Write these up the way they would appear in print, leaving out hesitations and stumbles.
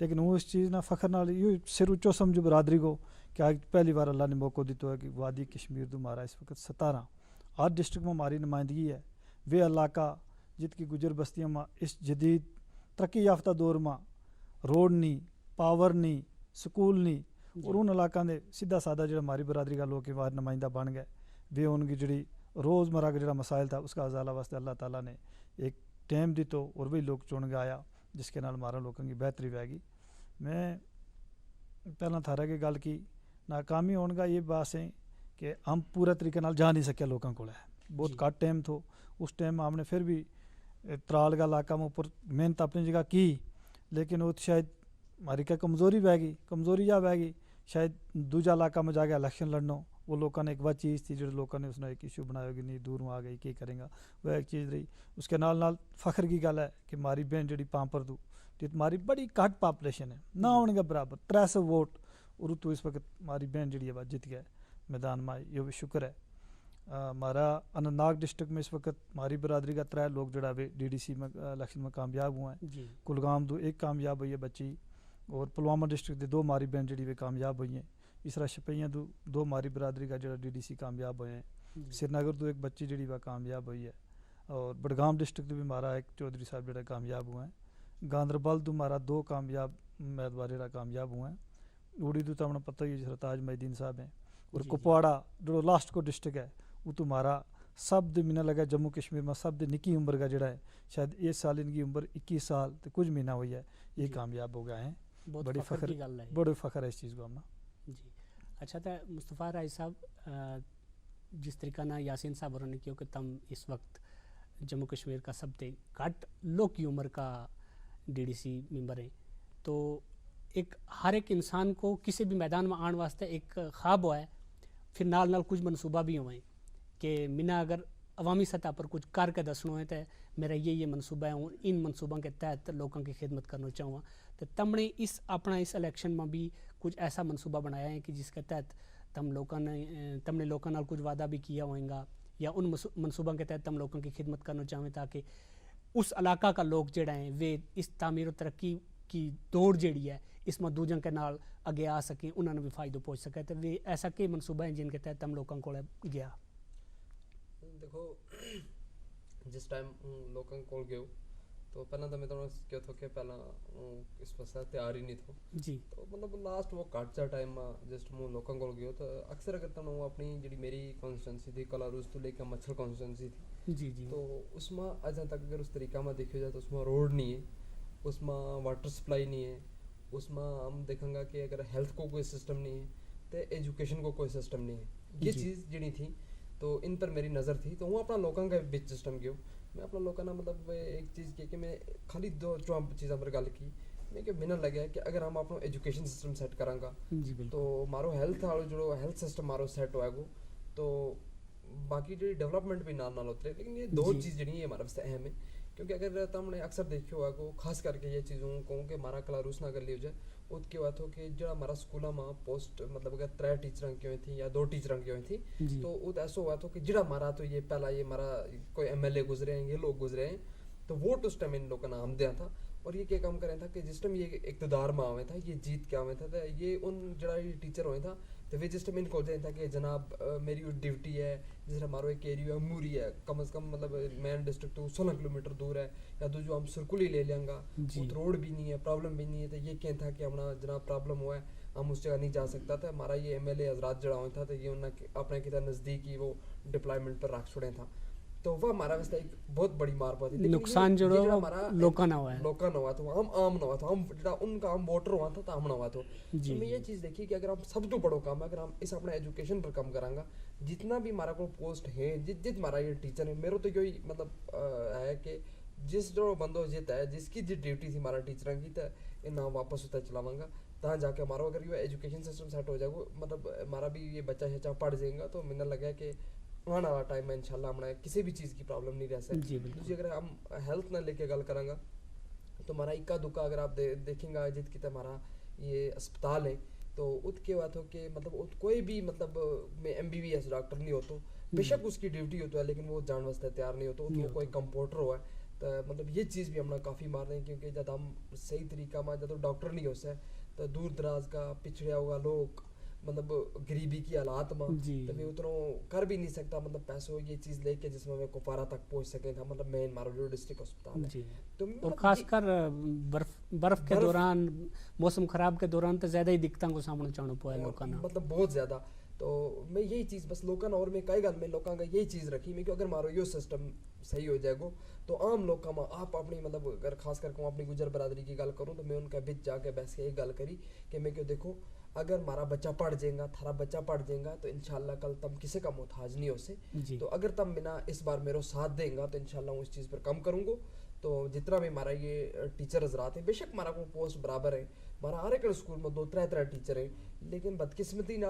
لیکن وہ اس چیز نہ فخر نال یہ سر اچو سمجھو برادری کو کہ آج پہلی بار اللہ نے موقع دیتا ہے کہ وادی کشمیر تو ہمارا اس وقت 17 ہر ڈسٹرکٹ میں ہماری نمائندگی ہے. وہ علاقہ جت کی گجر بستیاں میں اس جدید ترقی یافتہ دور میں روڈ نہیں, پاور نہیں, سکول نہیں, اور ان علاقہ نے سیدھا سادہ جو ہماری برادری کا لوگ وہاں نمائندہ بن گئے. وہ ان کی جڑی روزمرہ کا جڑا مسائل تھا اس کا ازالہ واسطے اللہ تعالیٰ نے ایک ٹائم دی تو اور وہی لوگ چن کے آیا جس کے نال ہمارا لوگوں کی بہتری وے گی. میں پہلا تھارا کی گل کی ناکامی ہونے کا یہ باس ہے کہ ہم پورے طریقے نال جا نہیں سکے لوگوں کو, بہت کٹ ٹائم تھو. اس ٹائم ہم نے پھر بھی ترال کا علاقہ میں اوپر محنت اپنی جگہ کی, لیکن وہ شاید ہماری کیا کمزوری بہ گئی, کمزوری یا بہ گئی شاید دوجا علاقہ میں جا کے الیکشن لڑنا. وہ لوگوں نے ایک وہ چیز تھی جو لوگوں نے اس نے ایک ایشو بنایا ہوگی نہیں دور میں آ گئی کیا کریں گا, وہ ایک چیز رہی. اس کے نال فخر کی گل ہے کہ ہماری بہن جڑی پامپر تو ہماری بڑی گھٹ پاپولیشن ہے نہ ہونے کا برابر 300 ووٹ, اور تو اس وقت ہماری بہن جڑی ہے جیت گئے میدان میں, یہ بھی شکر ہے. ہمارا اننت ناگ ڈسٹرکٹ میں اس وقت ہماری برادری کا 3 لوگ جڑا DDC میں الیکشن میں کامیاب ہوئے ہیں. کلگام تو ایک کامیاب ہوئی ہے بچی, اور پلوامہ ڈسٹرکٹ کے 2 ہماری بہن جڑی وہ کامیاب ہوئی ہیں. اس طرح شپیاں تو 2 ہماری برادری کا جڑا DDC کامیاب ہوئے ہیں. سری نگر تو ایک بچی جڑی وہ کامیاب ہوئی ہے, اور بڑگام ڈسٹرکٹ تو بھی ہمارا ایک چودھری صاحب جڑا کامیاب ہوئے ہیں. گاندربل تو ہمارا 2 کامیاب امیدوار جڑا کامیاب ہوئے ہیں. اوڑی تو ہمیں پتہ ہی سرتاج محدین صاحب ہیں. اور کپواڑہ جو لاسٹ کو ڈسٹرکٹ ہے وہ تو ہمارا سب دے مہینہ لگا جموں کشمیر میں سب دے نکی عمر کا جڑا ہے شاید اس سال ان کی عمر 21 سال تو کچھ مہینہ ہوئی ہے, یہ کامیاب ہو گئے ہیں. بڑی فخر کی گل ہے, بڑی فخر ہے اس چیز کو ہم نا. جی اچھا تو مصطفیٰ رائی صاحب جس طریقہ نہ یاسین صاحب اور نے کیوں کہ تم اس وقت جموں کشمیر کا سب سے گھٹ لوگ کی عمر کا DDC ممبر ہیں, تو ایک ہر ایک انسان کو کسی بھی میدان میں آنے واسطے ایک خواب ہوا ہے, پھر نال کچھ منصوبہ بھی ہوئے کہ منا اگر عوامی سطح پر کچھ کر کے دسنا ہے تو میرا یہ منصوبہ ہے, ان منصوبوں کے تحت لوگوں کی خدمت کرنا چاہوں. تو تم نے اس الیکشن میں بھی کچھ ایسا منصوبہ بنایا ہے کہ جس کے تحت تم نے لوگوں نال کچھ وعدہ بھی کیا ہوئے گا, یا ان منصوبوں کے تحت تم لوگوں کی خدمت کرنا چاہیں تاکہ اس علاقہ کا لوگ جڑا ہیں وہ اس تعمیر و ترقی کی دوڑ جڑی ہے اس میں دوجن کے نال اگے آ سکیں, انہوں نے بھی فائدہ پہنچ سکے. تو وہ ایسا کئی منصوبہ ہیں جن کے تحت تم لوگوں کو گیا؟ دیکھو جس ٹائم لوگوں کو گئے تو پہلے تو میں تو کیا تھا کہ پہلا اس واسطے تیار ہی نہیں تھا جی, تو مطلب لاسٹ وہ کٹ جا ٹائم میں جسٹ میں لوگوں کو گیا تو اکثر اگر تم وہ اپنی جی میری کانسٹیٹنسی تھی کلاروز تو لے کے مچھر کانسٹیٹنسی تھی جی جی, تو اس میں اج تک اگر اس طریقہ میں دیکھا جائے تو اس میں روڈ نہیں ہے, اس میں واٹر سپلائی نہیں ہے, اس میں ہم دیکھیں گا کہ اگر ہیلتھ کو کوئی سسٹم نہیں ہے تو ایجوکیشن کو کوئی سسٹم نہیں ہے. یہ چیز جڑی تھی تو ان پر میری نظر تھی, تو وہ اپنا لوگوں کا بچ سسٹم گیا. میں اپنا لوگوں نے مطلب ایک چیز کی کہ میں خالی 2 چیزوں پر گل کی میں کہ مجھے لگا کہ اگر ہم اپنا ایجوکیشن سسٹم سیٹ کریں گا تو مارو ہیلتھ جو ہیلتھ سسٹم مارو سیٹ ہوئے گا تو باقی جو ڈیولپمنٹ بھی نال ہوتے. لیکن یہ 2 چیز جڑی ہیں ہمارے واسطے اہم ہے, کیونکہ اگر تم نے اکثر دیکھا ہوا کو خاص کر کے یہ چیزوں کو کہ ہمارا کلاروس نہ کر لی ہو جائے اس کی بات ہو کہ جو ہمارا اسکولوں میں پوسٹ مطلب اگر 3 ٹیچر کی ہوئی تھیں یا 2 ٹیچر کی ہوئی تھیں تو وہ ایسا ہوا تھا کہ جڑا ہمارا تو یہ پہلا یہ ہمارا کوئی MLA گزرے ہیں, یہ لوگ گزرے ہیں, تو ووٹ اس ٹائم ان لوگوں کا نام دیا تھا. اور یہ کیا کام کریں تھا کہ جس ٹائم یہ اقتدار میں آئے تھا یہ جیت کے آئے تھا تو یہ ان جڑا یہ ٹیچر ہوئے تھا تو وہ جس ٹائم ان کو جائیں تھا کہ جناب میری ڈیوٹی ہے جس طرح ہمارا ایک ایریا موری ہے کم از کم مطلب مین ڈسٹرکٹ تو 16 کلومیٹر دور ہے, یا تو جو ہم سرکل ہی لے لیں گا وہ روڈ بھی نہیں ہے, پرابلم بھی نہیں ہے. تو یہ کہیں تھا کہ ہمارا جناب پرابلم ہوا ہے ہم اس جگہ نہیں جا سکتا تھا. ہمارا یہ MLA حضرات جڑا ہوئے تھا تو یہ انہوں نے اپنے کی طرح نزدیک ہی وہ ڈپلائمنٹ پر رکھ چھوڑے تھا. تو وہ ہمارا واسطے ایک بہت بڑی مار پاتی نقصان جو ہمارا لوکاں نہ ہوا ہے, لوکاں نہ ہوا تو ہم عام نہ ہوا تھا, ہم جڑا ان کا ہم ووٹر ہوا تھا تو ہم نہ ہوا. تو میں یہ چیز دیکھی کہ اگر ہم سب تو بڑا کام ہے اگر ہم اس اپنا ایجوکیشن پر کام کریں گا جتنا بھی ہمارا کو پوسٹ ہے جت ہمارا یہ ٹیچر ہے میرے تو یہی مطلب ہے کہ جس جو بندو جیتا ہے جس کی جی ڈیوٹی تھی ہمارا ٹیچر کی تو انہیں واپس ہوتا چلاواں گا تاں جا کے ہمارا اگر یہ ایجوکیشن سسٹم سیٹ ہو جائے گا مطلب ہمارا بھی یہ بچہ شچہ پڑھ جائے گا تو مجھے لگا کہ آنے والا ٹائم میں انشاءاللہ ہمارا کسی بھی چیز کی پرابلم نہیں رہ سکتی. دوسری اگر ہم ہیلتھ نہ لے کے گل کریں گا تو ہمارا اکا دکا اگر آپ دیکھیں گا جت کی تو ہمارا یہ اسپتال ہے تو اس کے بات ہو کہ مطلب کوئی بھی مطلب میں MBBS ڈاکٹر نہیں ہوتا, بے شک اس کی ڈیوٹی ہوتا ہے لیکن وہ جان واسطے تیار نہیں ہوتا. کوئی کمپاؤنڈر ہوا ہے تو مطلب یہ چیز بھی ہم کافی مار رہے ہیں کیونکہ جب ہم صحیح طریقہ میں جب ڈاکٹر نہیں ہو سکے تو دور دراز کا پچھڑیا ہوا لوگ مطلب غریبی کی حالات میں تو میں اتنا کر بھی نہیں سکتا مطلب پیسوں یہ چیز لے کے جس میں کپوارہ تک پہنچ سکیں گا مطلب مین مارو جو ڈسٹرکٹ ہسپتال ہے تو اور خاص کر برف کے دوران موسم خراب کے دوران تو زیادہ ہی دقتوں کو سامنے چاہنا پڑا ہے لوگوں مطلب بہت زیادہ تو میں یہی چیز بس لوگوں اور میں کئی گل میں لوگوں کا یہی چیز رکھی میں کہ اگر مارو یہ سسٹم صحیح ہو جائے گا تو عام لوگوں میں آپ اپنی مطلب اگر خاص کر کے اپنی گجر برادری کی گل کروں تو میں ان کا بچ جا کے بیٹھ کے یہ گل کری کہ میں کہ دیکھو اگر ہمارا بچہ پڑھ جائے گا تھارا بچہ پڑھ جائے گا تو انشاءاللہ کل تم کسی کا محتاج نہیں ہو سے تو اگر تم بنا اس بار میرا ساتھ دیں گا تو انشاءاللہ ہوں اس چیز پر کم کروں گا تو جتنا بھی ہمارا یہ ٹیچر حضرات ہیں بے شک ہمارا کو پوسٹ برابر ہے ہمارا ہر ایک اسکول میں 2-3 ٹیچر ہیں لیکن بدقسمتی نہ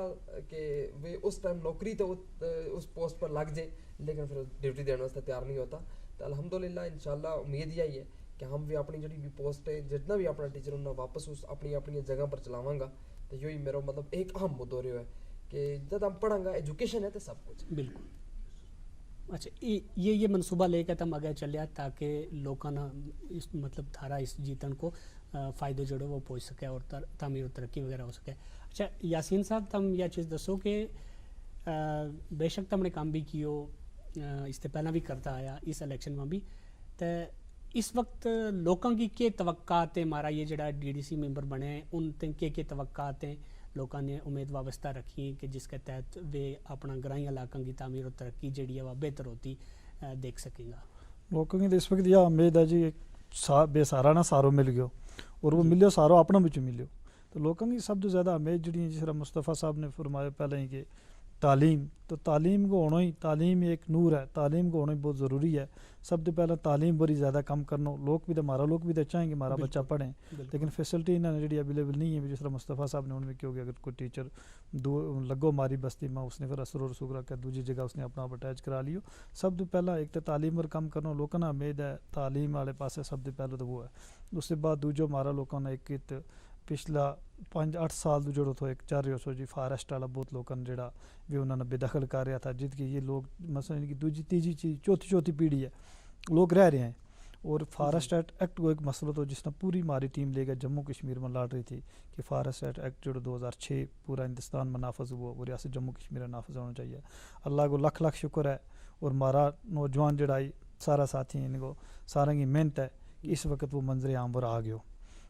کہ وہ اس ٹائم نوکری تو اس پوسٹ پر لگ جائے لیکن پھر ڈیوٹی دینے واسطے تیار نہیں ہوتا تو الحمدللہ انشاءاللہ امید یہی ہے کہ ہم بھی اپنی جڑی بھی پوسٹ ہے جتنا بھی اپنا ٹیچر انہیں واپس اس اپنی جگہ پر چلاواں گا تو یہی میرا مطلب ایک اہم مدعا رہا ہے کہ جب ہم پڑھیں گا ایجوکیشن ہے تو سب کچھ بالکل اچھا یہ منصوبہ لے کے تم آگے چلیا تاکہ لوگوں نے اس مطلب تھارا اس جیتن کو فائدہ جڑے وہ پہنچ سکے اور تعمیر و ترقی وغیرہ ہو سکے اچھا یاسین صاحب تم یہ چیز دسو کہ بے شک تم نے کام بھی کیو اس سے پہلے بھی کرتا آیا اس الیکشن میں بھی تو اس وقت لوگوں کی کیا توقعات ہیں ہمارا یہ جڑا ڈی ڈی سی ممبر بنے ہیں ان کے توقعات ہیں لوگوں نے امید وابستہ رکھی ہیں کہ جس کے تحت وہ اپنا گرائی علاقوں کی تعمیر و ترقی جڑی ہے وہ بہتر ہوتی دیکھ سکیں گا لوگوں کی اس وقت یہ امید ہے جی بے سارا نہ سارو مل گیا اور وہ ملیو سارو اپنا بچ ملیو تو لوگوں کی سب تو زیادہ امید جڑی ہے جس طرح مصطفیٰ صاحب نے فرمایا پہلے ہی کہ تعلیم تو تعلیم کو ہونا ہی تعلیم ایک نور ہے تعلیم کو ہونا ہی بہت ضروری ہے سب تو پہلے تعلیم بڑی زیادہ کم کرنا لوگ بھی تو ہمارا لوگ بھی تو چاہیں کہ ہمارا بچہ پڑھیں لیکن فیسلٹی انہوں نے جی اویلیبل نہیں ہے جس طرح مصطفیٰ صاحب نے ان میں کیوں کہ اگر کوئی ٹیچر لگو ہماری بستی میں اس نے پھر اثر و رسوخ رکھ کے دوسری جگہ اس نے اپنا آپ اٹیچ کرا لیو سب تو پہلا ایک تو تعلیم پر کم کرنا لوگوں نے امید ہے تعلیم والے پاسے سب تو پہلے تو وہ ہے اس کے بعد دوجو ہمارا لوگوں نے ایک پچھلا 5-8 سال جڑو تو ایک چل رہا سو جی فارسٹ والا بہت لوگوں نے جڑا بھی انہوں نے بے دخل کر رہا تھا جت کہ یہ لوگ مثلا ان کی دوسری تیجی چیز چوتھی پیڑھی ہے لوگ رہ رہے ہیں اور فارسٹ ایکٹ کو ایک مسئلہ تو جس نے پوری ہماری ٹیم لے کر جموں کشمیر میں لڑ رہی تھی کہ فارسٹ ایکٹ جو 2006 پورا ہندوستان میں نافذ ہوا وہ ریاست جموں کشمیر میں نافذ ہونا چاہیے اللہ کو لکھ شکر ہے اور ہمارا نوجوان جڑائی سارا ساتھی ہیں ان کو سارا کی محنت ہے کہ اس وقت وہ منظر عام پر آ گیا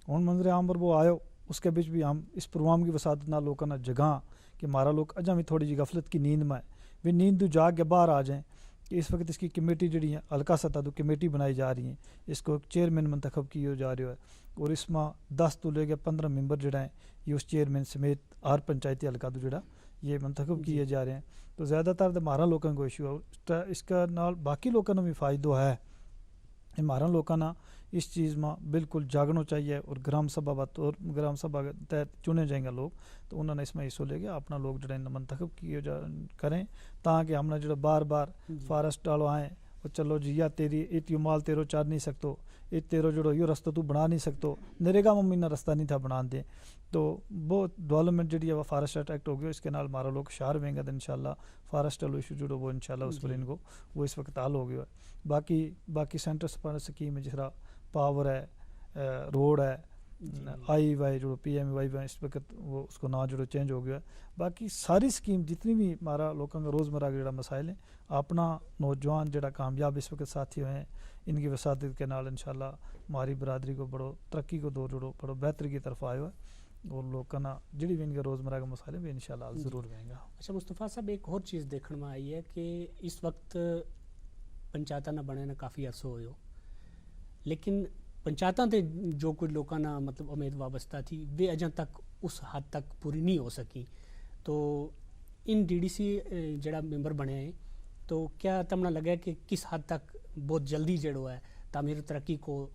ہوں منظر عام پر وہ آئے اس کے بیچ بھی ہم اس پروگرام کی وسعت نہ لوگوں نے جگہ کہ ہمارا لوگ اجا بھی تھوڑی جی غفلت کی نیند میں بھی نیند تو جاگ کے باہر آ جائیں کہ اس وقت اس کی کمیٹی جڑی ہے حلقہ سطح تو کمیٹی بنائی جا رہی ہیں اس کو ایک چیئرمین منتخب کیا جا رہا ہے اور اس میں 10 تو لے کے 15 ممبر جڑا ہیں یہ اس چیئرمین سمیت ہر پنچایتی حلقہ تو جڑا یہ منتخب کیے جا رہے ہیں تو زیادہ تر ہمارا لوگوں کو ایشو ہے اس کا نال باقی لوگوں نے بھی فائدہ ہے ہمارا لوگوں نے اس چیز میں بالکل جاگنا چاہیے اور گرام سبھا تحت چنے جائیں گے لوگ تو انہوں نے اس میں حصہ لے کے اپنا لوگ جڑے منتخب کیے کریں تاکہ ہم نے جڑا بار بار فارسٹ ڈالو آئیں اور چلو جی یا تیری ایتیو مال تیرو چار نہیں سکتو ایت تیرو جڑو یہ رستہ تو بنا نہیں سکتو نریگا میں نہ رستہ نہیں تھا بنا دیں تو بہت ڈیولپمنٹ جڑی ہے وہ فارسٹ ایکٹ ہو گیا اس کے نال ہمارا لوگ شہر ہوئیں گا تو انشاءاللہ فارسٹ والو ایشو جڑو وہ انشاءاللہ اس پر ان کو وہ اس وقت حل ہو گیا ہے باقی سینٹر سکیم ہے جس طرح پاور ہے روڈ ہے آئی وائی جو پی ایم وائی اس وقت وہ اس کو نام جو چینج ہو گیا ہے باقی ساری سکیم جتنی بھی ہمارا لوگوں کا روزمرہ کے جڑا مسائل ہیں اپنا نوجوان جڑا کامیاب اس وقت ساتھی ہوئے ہیں ان کی وساطت کے نال انشاءاللہ ہماری برادری کو بڑو ترقی کو دور جڑو بڑو بہتری کی طرف آئے ہوئے اور لوگوں نے جڑی بھی ان کے روزمرہ کے مسائل ہیں بھی انشاءاللہ ضرور رہیں گا. اچھا مصطفیٰ صاحب ایک اور چیز دیکھنے میں آئی ہے کہ اس وقت پنچایتاں نہ بنے نہ کافی عرصہ ہوئے ہو لیکن پنچایتاں تے جو کچھ لوگوں نے مطلب امید وابستہ تھی وہ اجاں تک اس حد تک پوری نہیں ہو سکی تو ان ڈی ڈی سی جڑا ممبر بنے ہیں تو کیا تم نہ لگا کہ کس حد تک بہت جلدی جڑو ہے تعمیر ترقی کو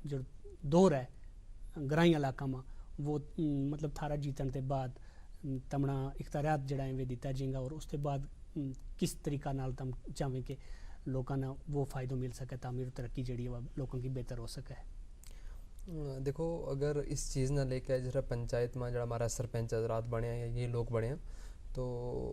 جو دور ہے گرائی علاقہ میں وہ مطلب تھارا جیتن کے بعد تمنا اختیارات جڑا ہے وہ دیتا جائیں گا اور اس کے بعد کس طریقہ نال تم چاہیں کہ لوگوں نے وہ فائدہ مل سکے تعمیر ترقی جڑی ہے لوگوں کی بہتر ہو سکے. دیکھو اگر اس چیز نہ لے کے جس پنچایت میں جڑا ہمارا سرپنچ حضرات بنے ہیں یا یہ لوگ بنے ہیں تو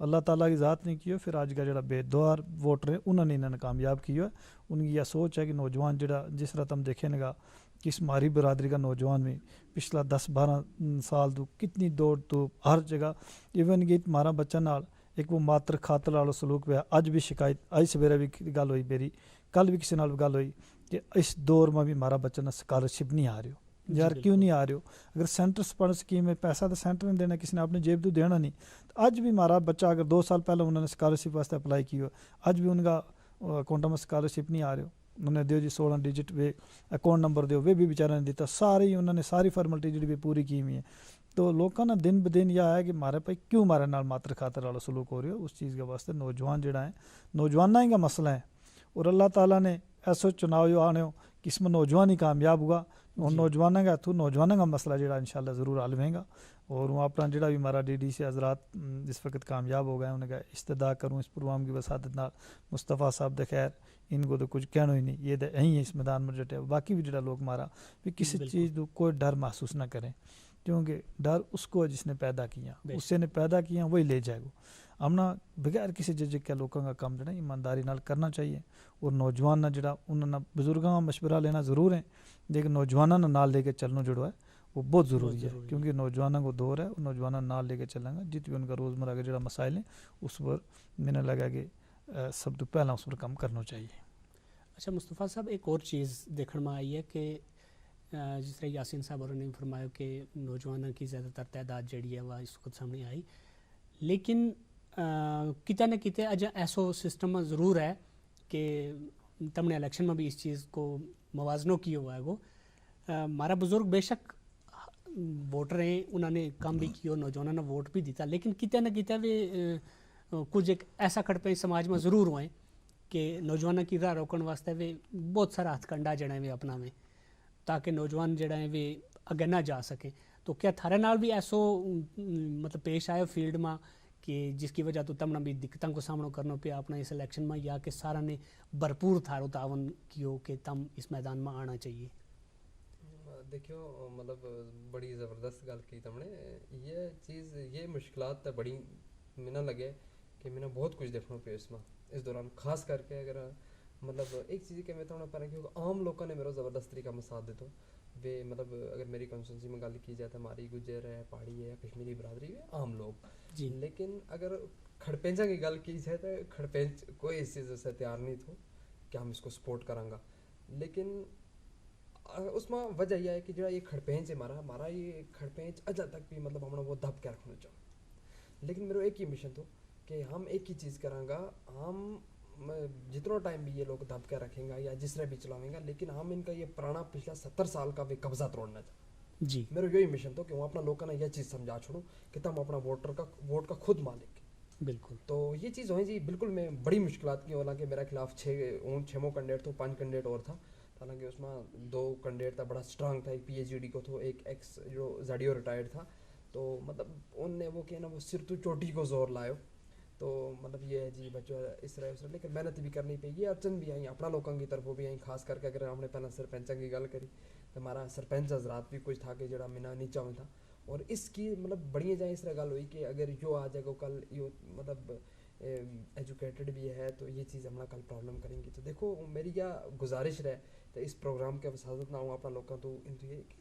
اللہ تعالیٰ کی ذات نہیں کیو پھر اج کا جڑا بےدوار ووٹر ہے انہوں نے انہیں کامیاب کیو ہے. ان کی یہ سوچ ہے کہ نوجوان جڑا جس طرح تم دیکھیں گا کہ اس ماری برادری کا نوجوان بھی پچھلا 10-12 سال تو کتنی دوڑ تو ہر جگہ ایون کہ ہمارا بچہ نال ایک وہ ماتر خاطر والا سلوک پہ اج بھی شکایت آج سویرے بھی گل ہوئی میری کل بھی کسی نال گل ہوئی کہ اس دور میں بھی ہمارا بچہ نہ اسکالرشپ نہیں آ رہی ہو یار کیوں نہیں آ رہے ہو. اگر سینٹر سپورٹ اسکیم میں پیسہ تو سینٹر نے دینا کسی نے اپنے جیب تو دینا نہیں. تو اج بھی ہمارا بچہ اگر 2 سال پہلے انہوں نے اسکالرشپ واسطے اپلائی کی ہو اج بھی ان کا اکاؤنٹ میں اسکالرشپ نہیں آ رہے ہو. انہوں نے دیو جی 16 ڈیجٹ وے اکاؤنٹ نمبر دیو وہ بھی بیچارے نے دیتا ساری انہوں نے ساری فارملٹی جڑی بھی پوری کی ہوئی ہے. تو لوگوں نے دن بدن یہ ہے کہ ہمارے پاس کیوں ہمارے نال ماتر خاطر والا سلوک ہو رہی ہے. اس چیز کے واسطے نوجوان جڑا ہے نوجوانوں ہی کا مسئلہ ہے اور اللہ تعالیٰ نے ایسے چناؤ جو آنے ہو کہ اس میں نوجوان ہی کامیاب ہوا اور نوجوانوں کا ہاتھوں نوجوانوں کا مسئلہ جڑا انشاءاللہ ضرور حل ہوئے گا. اور وہ اپنا جڑا بھی ہمارا ڈی ڈی سے حضرات جس وقت کامیاب ہو گئے انہوں نے کہا استدا کروں اس پروگرام کی وسادت نال مصطفیٰ صاحب دے خیر ان کو تو کچھ کہنا ہی نہیں یہ تو یہیں اس میدان میں جٹے باقی بھی جڑا لوگ مارا بھی کسی چیز تو کوئی ڈر محسوس نہ کریں کیونکہ ڈر اس کو جس نے پیدا کیا اس نے پیدا کیا وہی لے جائے گا. ہم نہ بغیر کسی ججک کے لوگوں کا کام جڑا ایمانداری نال کرنا چاہیے اور نوجوان نہ جڑا انہوں نے بزرگوں کا مشورہ لینا ضرور ہے لیکن نوجوانوں نے نال لے کے چلنا جڑا ہے وہ بہت ضروری ہے کیونکہ نوجوانوں کو دور ہے اور نوجوانوں نال لے کے چلیں گا جت بھی ان کا روزمرہ کا جڑا مسائل ہیں اس پر میں لگا کہ سب تو پہلا اس پر کام کرنا چاہیے. اچھا مصطفیٰ صاحب ایک اور چیز دیکھنے میں آئی ہے کہ جس طرح یاسین صاحب اور نے فرمایا کہ نوجوانوں کی زیادہ تر تعداد جڑی ہے وہ اس وقت سامنے آئی لیکن کتے نہ کتے اج ایسو سسٹم ضرور ہے کہ تم نے الیکشن میں بھی اس چیز کو موازنوں کی ہوا ہے وہ ہمارا بزرگ بے شک ووٹر ہیں انہوں نے کام بھی کیا نوجوانوں نے ووٹ بھی دیتا لیکن کتے نہ کتے بھی کچھ ایک ایسا کھڑپے سماج میں ضرور ہوئے کہ نوجوانوں کی راہ روکن واسطے بھی بہت سارا ہتھ کنڈا جڑا ہے اپنا میں تاکہ نوجوان جڑا ہے وہ اگے نہ جا سکیں. تو کیا تھارے نال بھی ایسو مطلب پیش آئے فیلڈ میں کہ جس کی وجہ تو تم نے بھی دقتوں کو سامنا کرنا پیا اپنا اس الیکشن میں یا کہ سارا نے بھرپور تھارو تعاون کیو کہ تم اس میدان میں آنا چاہیے؟ دیکھو مطلب بڑی زبردست گل کی تم نے یہ چیز یہ مشکلات تو بڑی میں نہ لگے کہ میں نے بہت کچھ دیکھنا پیا اس میں اس دوران خاص کر کے اگر مطلب ایک چیز کہ میں تو پڑھا کہ عام لوگوں نے میرا زبردست طریقہ میں ساتھ دیتا وہ مطلب اگر میری کانسٹیٹنسی میں گل کی جائے تو ہماری گجر ہے پہاڑی ہے کشمیری برادری ہے عام لوگ جی لیکن اگر کھڑپینچا کی گل کی جائے تو کھڑپینچ کوئی اس چیز سے تیار نہیں تھو کہ ہم اس کو سپورٹ کریں گا لیکن اس میں وجہ یہ ہے کہ جو یہ کھڑپینچ ہے ہمارا یہ کھڑپینچ اجل تک بھی مطلب ہم وہ دب کے رکھنا چاہوں لیکن میرا ایک ہی مشن تھا کہ ہم ایک ہی چیز کریں گا ہم جتنا ٹائم بھی یہ لوگ دب کے رکھیں گا یا جس طرح بھی چلاویں گا لیکن ہم ان کا یہ پرانا پچھلا 70 سال کا بھی قبضہ توڑنا چاہتے جی میرا یہی مشن تھا کہ وہ اپنا لوگوں نے یہ چیز سمجھا چھوڑوں کہ تم اپنا ووٹ کا خود مالک بالکل. تو یہ چیز ہوئی جی بالکل میں بڑی مشکلات کی حالانکہ میرے خلاف 6 کینڈیڈیٹ تو 5 کینڈیڈیٹ اور تھا حالانکہ اس میں 2 کینڈیڈیٹ تھا بڑا اسٹرانگ تھا ایک پی ایچ ڈی کو تو ایک ایکس جو زڈیو ریٹائرڈ تھا تو مطلب ان نے وہ کہنا وہ سر تو چوٹی کو زور لائے تو مطلب یہ ہے جی بچوں اس طرح لیکن محنت بھی کرنی پی یہ ارچن بھی آئیں اپنا لوگوں کی طرف بھی آئیں خاص کر کے اگر ہم نے پہلے سرپنچوں کی گل کری تو ہمارا سرپنچ حضرات بھی کچھ تھا کہ جڑا مینا نیچا میں تھا اور اس کی مطلب بڑی جائیں اس طرح گل ہوئی کہ اگر جو آ جائے گا کل یہ مطلب ایجوکیٹڈ بھی ہے تو یہ چیز ہم کل پرابلم کریں گی. تو دیکھو میری کیا گزارش رہے تو اس پروگرام کے وساطت نہ ہوں اپنا لوگوں تو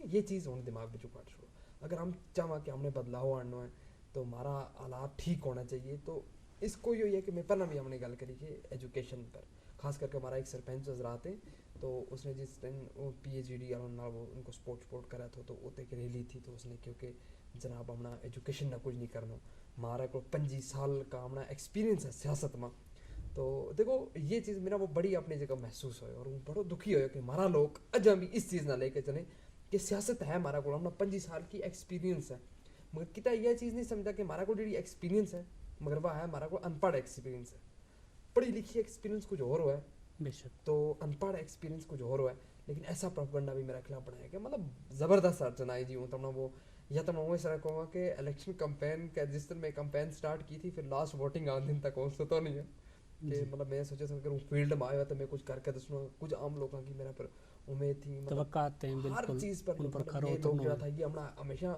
یہ چیز ہونے دماغ میں چکاٹ چھوڑو اگر ہم چاہاں کہ ہم نے بدلاؤ آنا ہے تو ہمارا حالات ٹھیک ہونا چاہیے. تو اس کو یہ ہے کہ میں پہلے بھی ہم نے گل کری کہ ایجوکیشن پر خاص کر کے ہمارا ایک سرپنچ حضرات ہیں تو اس نے جس دن پی ایچ ڈی وہ ان کو سپورٹ کرا تھا تو وہ ایک ریلی تھی تو اس نے کیونکہ جناب ہمنا ایجوکیشن نہ کچھ نہیں کرنا ہمارا کو 25 سال کا ہمنا ایکسپیرینس ہے سیاست میں. تو دیکھو یہ چیز میرا وہ بڑی اپنی جگہ محسوس ہوئے اور وہ بڑا دکھی ہوئے کہ ہمارا لوگ اجا بھی اس چیز نہ لے کے چلیں کہ سیاست ہے ہمارا کو ہمنا 25 سال کی ایکسپیرینس ہے مگر کتا یہ چیز نہیں سمجھا کہ ہمارا کو جڑی ایکسپیرینس ہے مگر وہ ہے ہمارا کو ان پڑھ ایکسپیرینس ہے. پڑھی لکھی ایکسپیرینس کچھ اور ہوا ہے بے شک تو ان پڑھ ایکسپیرینس کچھ اور ہوا ہے لیکن ایسا پروپیگنڈا بھی میرا خلاف بنایا گیا مطلب زبردست ارچنائی جی ہوں تم نے وہ یا تو میں وہ اس طرح کہوں گا کہ الیکشن کمپین کا جس دن میں کمپین سٹارٹ کی تھی پھر لاسٹ ووٹنگ آن دن تک پہنچتا تو نہیں ہے کہ مطلب میں سوچا تھا اگر فیلڈ میں آیا تو میں کچھ کر کے دسوں کچھ عام لوگوں کی میرا پر امید تھی توقعات ہیں ہر بالکل چیز پر ان پر یہ لوگ جو تھا یہ ہمارا ہمیشہ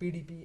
PDP